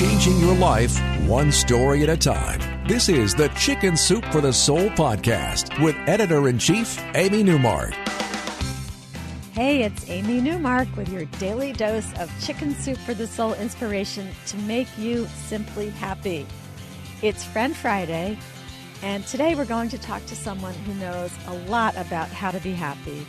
changing your life one story at a time. This is the Chicken Soup for the Soul podcast with Editor-in-Chief Amy Newmark. Hey, it's Amy Newmark with your daily dose of Chicken Soup for the Soul inspiration to make you simply happy. It's Friend Friday, and today we're going to talk to someone who knows a lot about how to be happy.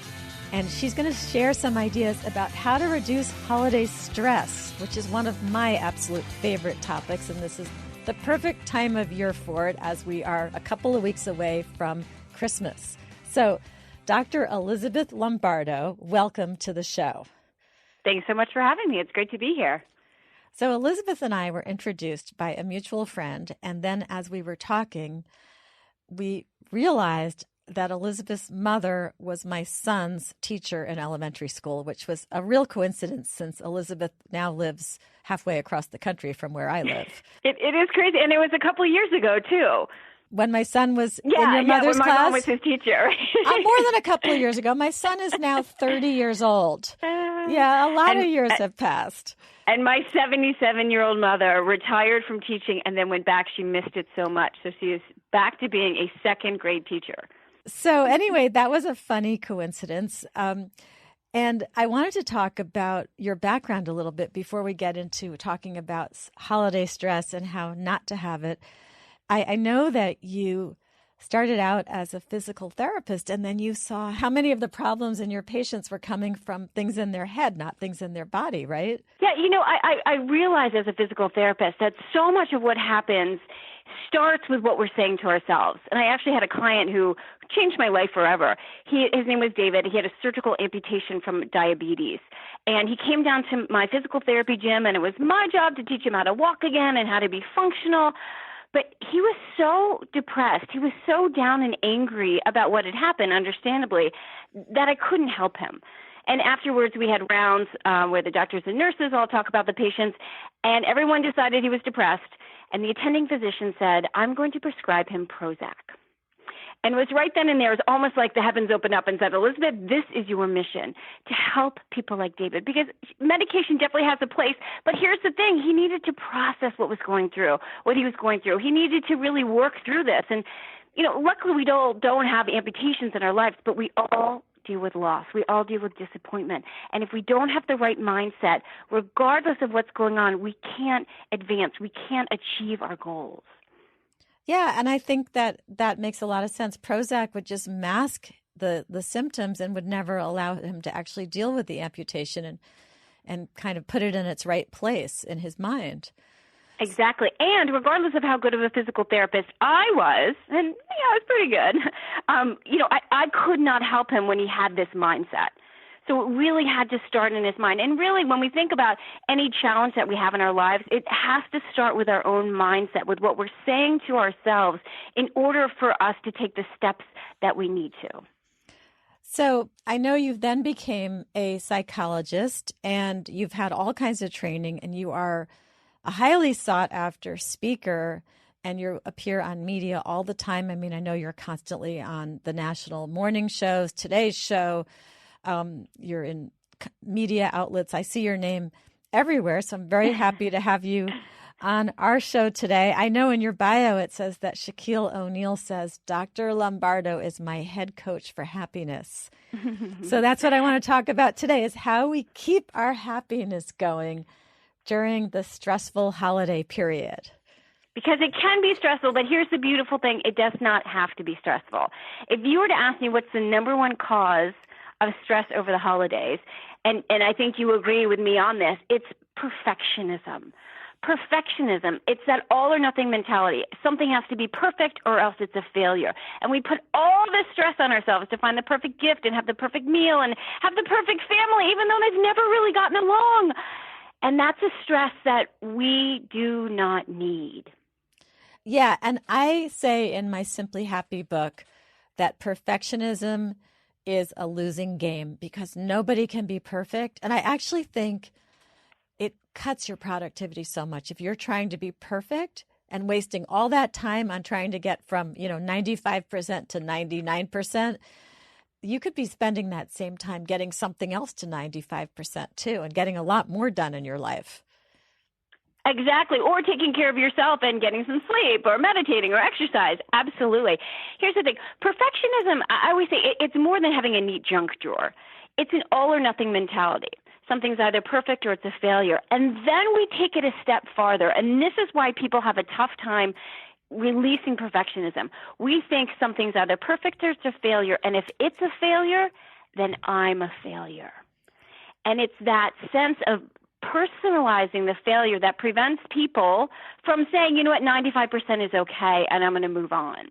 And she's going to share some ideas about how to reduce holiday stress, which is one of my absolute favorite topics. And this is the perfect time of year for it, as we are a couple of weeks away from Christmas. So, Dr. Elizabeth Lombardo, welcome to the show. Thanks so much for having me. It's great to be here. So Elizabeth and I were introduced by a mutual friend, and then as we were talking, we realized that Elizabeth's mother was my son's teacher in elementary school, which was a real coincidence since Elizabeth now lives halfway across the country from where I live. It is crazy, and it was a couple of years ago, too. When my son was in your mother's when my class? mom was his teacher. More than a couple of years ago. My son is now 30 years old. Yeah, a lot of years have passed. And my 77-year-old mother retired from teaching and then went back. She missed it so much. So she is back to being a second grade teacher. So anyway, that was a funny coincidence. And I wanted to talk about your background a little bit before we get into talking about holiday stress and how not to have it. I know that you started out as a physical therapist, and then you saw how many of the problems in your patients were coming from things in their head, not things in their body, right? Yeah, I realize as a physical therapist that so much of what happens starts with what we're saying to ourselves. And I actually had a client who changed my life forever. His name was David. He had a surgical amputation from diabetes. And he came down to my physical therapy gym, and it was my job to teach him how to walk again and how to be functional. But he was so depressed, he was so down and angry about what had happened, understandably, that I couldn't help him. And afterwards, we had rounds where the doctors and nurses all talk about the patients, and everyone decided he was depressed. And the attending physician said, I'm going to prescribe him Prozac. And it was right then and there, it was almost like the heavens opened up and said, Elizabeth, this is your mission, to help people like David, because medication definitely has a place. But here's the thing, he needed to process what he was going through. He needed to really work through this. And, luckily we don't have amputations in our lives, but we all deal with loss. We all deal with disappointment. And if we don't have the right mindset, regardless of what's going on, we can't advance. We can't achieve our goals. Yeah, and I think that makes a lot of sense. Prozac would just mask the symptoms and would never allow him to actually deal with the amputation and kind of put it in its right place in his mind. Exactly. And regardless of how good of a physical therapist I was, and I was pretty good, I could not help him when he had this mindset. So it really had to start in his mind. And really, when we think about any challenge that we have in our lives, it has to start with our own mindset, with what we're saying to ourselves in order for us to take the steps that we need to. So I know you then became a psychologist, and you've had all kinds of training, and you are a highly sought after speaker, and you appear on media all the time. I mean, I know you're constantly on the national morning shows, Today's Show. You're in media outlets. I see your name everywhere, so I'm very happy to have you on our show today. I know in your bio it says that Shaquille O'Neal says, Dr. Lombardo is my head coach for happiness. So that's what I want to talk about today, is how we keep our happiness going during the stressful holiday period. Because it can be stressful, but here's the beautiful thing. It does not have to be stressful. If you were to ask me what's the number one cause of stress over the holidays, and I think you agree with me on this, it's perfectionism. Perfectionism, it's that all or nothing mentality. Something has to be perfect or else it's a failure. And we put all this stress on ourselves to find the perfect gift and have the perfect meal and have the perfect family, even though they've never really gotten along. And that's a stress that we do not need. Yeah, and I say in my Simply Happy book that perfectionism is a losing game because nobody can be perfect. And I actually think it cuts your productivity so much. If you're trying to be perfect and wasting all that time on trying to get from, 95% to 99%, you could be spending that same time getting something else to 95% too and getting a lot more done in your life. Exactly. Or taking care of yourself and getting some sleep or meditating or exercise. Absolutely. Here's the thing. Perfectionism, I always say it's more than having a neat junk drawer. It's an all or nothing mentality. Something's either perfect or it's a failure. And then we take it a step farther. And this is why people have a tough time releasing perfectionism. We think something's either perfect or it's a failure. And if it's a failure, then I'm a failure. And it's that sense of personalizing the failure that prevents people from saying, you know what, 95% is okay, and I'm going to move on.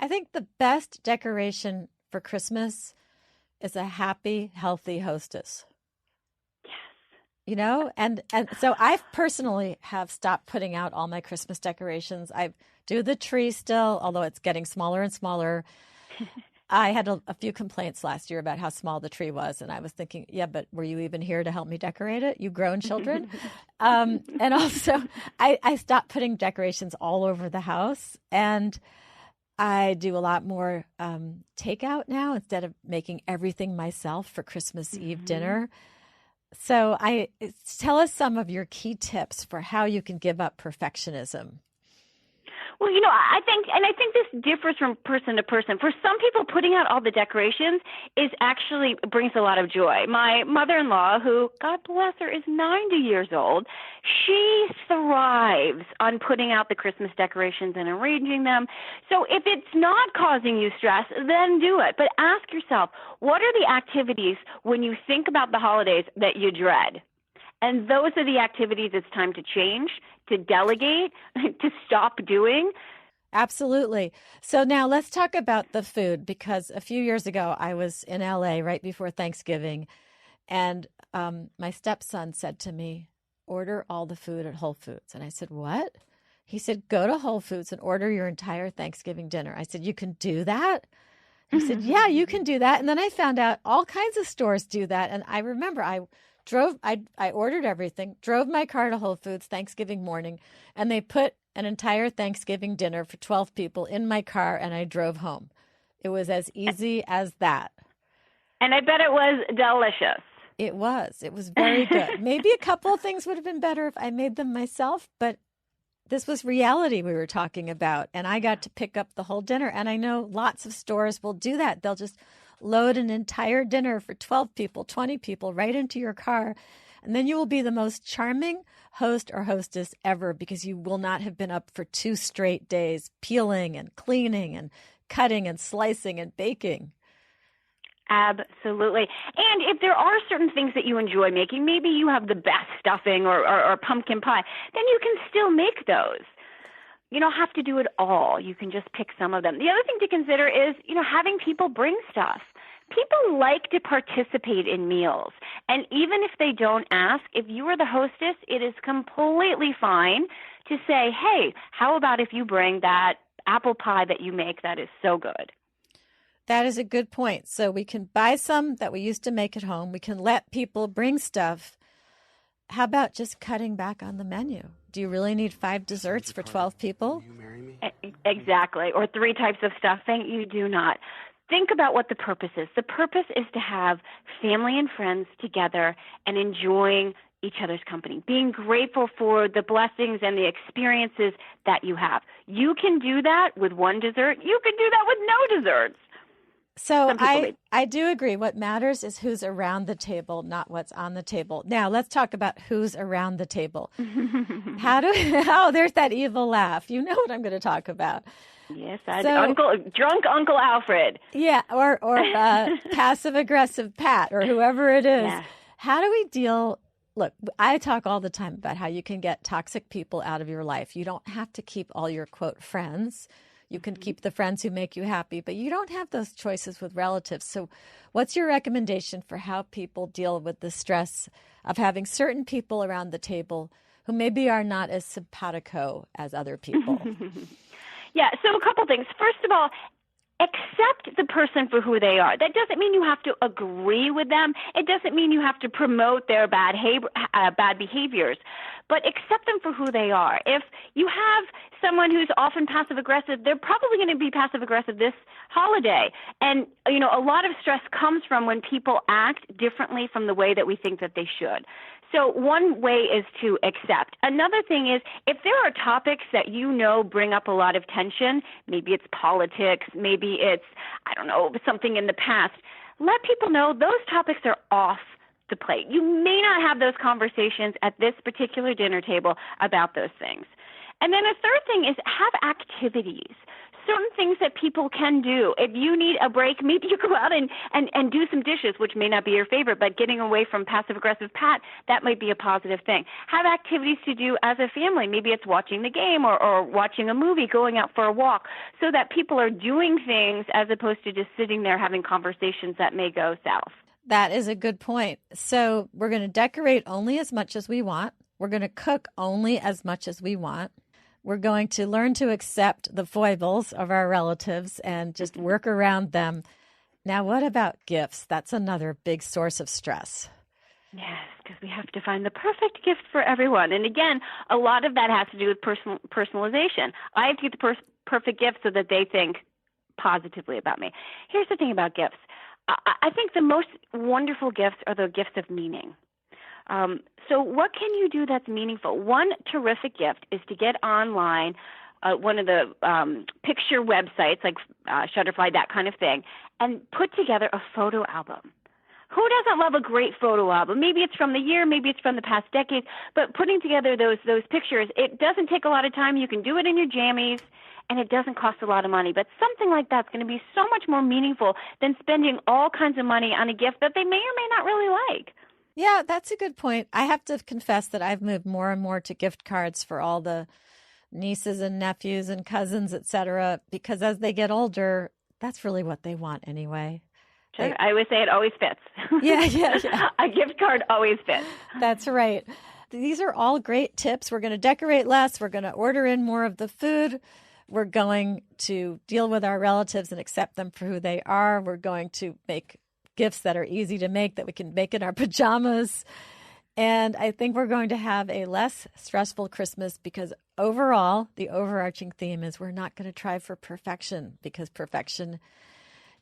I think the best decoration for Christmas is a happy, healthy hostess. Yes. You know, and so I personally have stopped putting out all my Christmas decorations. I do the tree still, although it's getting smaller and smaller. I had a few complaints last year about how small the tree was, and I was thinking, yeah, but were you even here to help me decorate it, you grown children? And also, I stopped putting decorations all over the house, and I do a lot more takeout now instead of making everything myself for Christmas Eve dinner. So tell us some of your key tips for how you can give up perfectionism. Well, you know, I think this differs from person to person. For some people, putting out all the decorations brings a lot of joy. My mother-in-law, who, God bless her, is 90 years old, she thrives on putting out the Christmas decorations and arranging them. So if it's not causing you stress, then do it. But ask yourself, what are the activities when you think about the holidays that you dread? And those are the activities it's time to change, to delegate, to stop doing. Absolutely. So now let's talk about the food, because a few years ago I was in LA right before Thanksgiving, and my stepson said to me, order all the food at Whole Foods. And I said, what? He said, go to Whole Foods and order your entire Thanksgiving dinner. I said, you can do that? He said, yeah, you can do that. And then I found out all kinds of stores do that. And I remember I ordered everything, drove my car to Whole Foods Thanksgiving morning, and they put an entire Thanksgiving dinner for 12 people in my car, and I drove home. It was as easy as that. And I bet it was delicious. It was. It was very good. Maybe a couple of things would have been better if I made them myself, but this was reality we were talking about, and I got to pick up the whole dinner. And I know lots of stores will do that. They'll just load an entire dinner for 12 people, 20 people right into your car. And then you will be the most charming host or hostess ever, because you will not have been up for 2 straight days peeling and cleaning and cutting and slicing and baking. Absolutely. And if there are certain things that you enjoy making, maybe you have the best stuffing or pumpkin pie, then you can still make those. You don't have to do it all. You can just pick some of them. The other thing to consider is, having people bring stuff. People like to participate in meals. And even if they don't ask, if you are the hostess, it is completely fine to say, hey, how about if you bring that apple pie that you make that is so good? That is a good point. So we can buy some that we used to make at home. We can let people bring stuff. How about just cutting back on the menu? Do you really need 5 desserts for 12 people? Will you marry me? Exactly. Or 3 types of stuffing. You do not. Think about what the purpose is. The purpose is to have family and friends together and enjoying each other's company, being grateful for the blessings and the experiences that you have. You can do that with 1 dessert. You can do that with no desserts. So I do agree. What matters is who's around the table, not what's on the table. Now, let's talk about who's around the table. There's that evil laugh. You know what I'm going to talk about. Yes, drunk Uncle Alfred. Yeah, or passive-aggressive Pat, or whoever it is. Yeah. How do we deal? Look, I talk all the time about how you can get toxic people out of your life. You don't have to keep all your, quote, friends. You can keep the friends who make you happy, but you don't have those choices with relatives. So what's your recommendation for how people deal with the stress of having certain people around the table who maybe are not as simpatico as other people? Yeah, so a couple things. First of all, accept the person for who they are. That doesn't mean you have to agree with them. It doesn't mean you have to promote their bad behaviors, but accept them for who they are. If you have someone who's often passive-aggressive, they're probably going to be passive-aggressive this holiday. And, a lot of stress comes from when people act differently from the way that we think that they should. So one way is to accept. Another thing is, if there are topics that you know bring up a lot of tension, maybe it's politics, maybe it's, I don't know, something in the past, let people know those topics are off the plate. You may not have those conversations at this particular dinner table about those things. And then a third thing is have activities, certain things that people can do. If you need a break, maybe you go out and do some dishes, which may not be your favorite, but getting away from passive-aggressive Pat, that might be a positive thing. Have activities to do as a family. Maybe it's watching the game or watching a movie, going out for a walk, so that people are doing things as opposed to just sitting there having conversations that may go south. That is a good point. So we're going to decorate only as much as we want. We're going to cook only as much as we want. We're going to learn to accept the foibles of our relatives and just work around them. Now, what about gifts? That's another big source of stress. Yes, because we have to find the perfect gift for everyone. And again, a lot of that has to do with personalization. I have to get the perfect gift so that they think positively about me. Here's the thing about gifts. I think the most wonderful gifts are the gifts of meaning. So what can you do that's meaningful? One terrific gift is to get online, one of the picture websites like Shutterfly, that kind of thing, and put together a photo album. Who doesn't love a great photo album? Maybe it's from the year, maybe it's from the past decades, but putting together those pictures, it doesn't take a lot of time. You can do it in your jammies, and it doesn't cost a lot of money. But something like that's going to be so much more meaningful than spending all kinds of money on a gift that they may or may not really like. Yeah, that's a good point. I have to confess that I've moved more and more to gift cards for all the nieces and nephews and cousins, et cetera, because as they get older, that's really what they want anyway. Sure. I always say it always fits. Yeah. A gift card always fits. That's right. These are all great tips. We're going to decorate less. We're going to order in more of the food. We're going to deal with our relatives and accept them for who they are. We're going to make gifts that are easy to make, that we can make in our pajamas. And I think we're going to have a less stressful Christmas because overall, the overarching theme is we're not going to try for perfection because perfection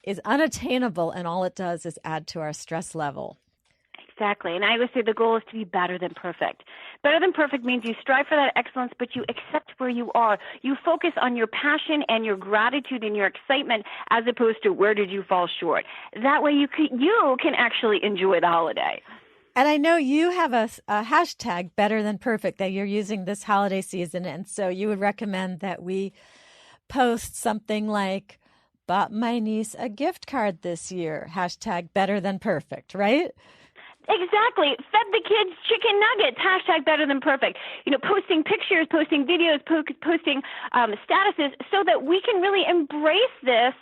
is unattainable and all it does is add to our stress level. Exactly. And I always say the goal is to be better than perfect. Better than perfect means you strive for that excellence, but you accept where you are. You focus on your passion and your gratitude and your excitement as opposed to where did you fall short. That way you can actually enjoy the holiday. And I know you have a hashtag better than perfect that you're using this holiday season. And so you would recommend that we post something like, bought my niece a gift card this year, hashtag better than perfect, right? Exactly. Fed the kids chicken nuggets, hashtag better than perfect. Posting pictures, posting videos, posting statuses so that we can really embrace this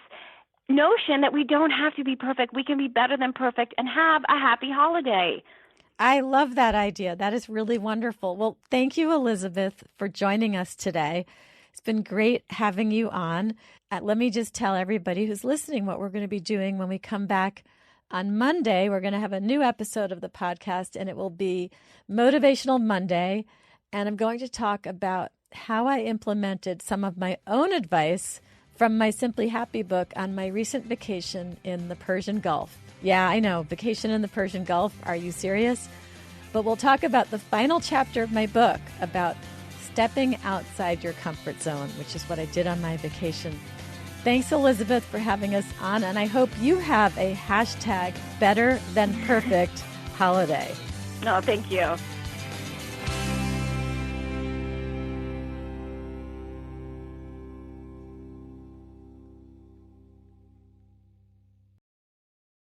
notion that we don't have to be perfect. We can be better than perfect and have a happy holiday. I love that idea. That is really wonderful. Well, thank you, Elizabeth, for joining us today. It's been great having you on. Let me just tell everybody who's listening what we're going to be doing when we come back on Monday. We're going to have a new episode of the podcast, and it will be Motivational Monday. And I'm going to talk about how I implemented some of my own advice from my Simply Happy book on my recent vacation in the Persian Gulf. Yeah, I know, vacation in the Persian Gulf. Are you serious? But we'll talk about the final chapter of my book about stepping outside your comfort zone, which is what I did on my vacation. Thanks, Elizabeth, for having us on, and I hope you have a hashtag better than perfect holiday. No, thank you.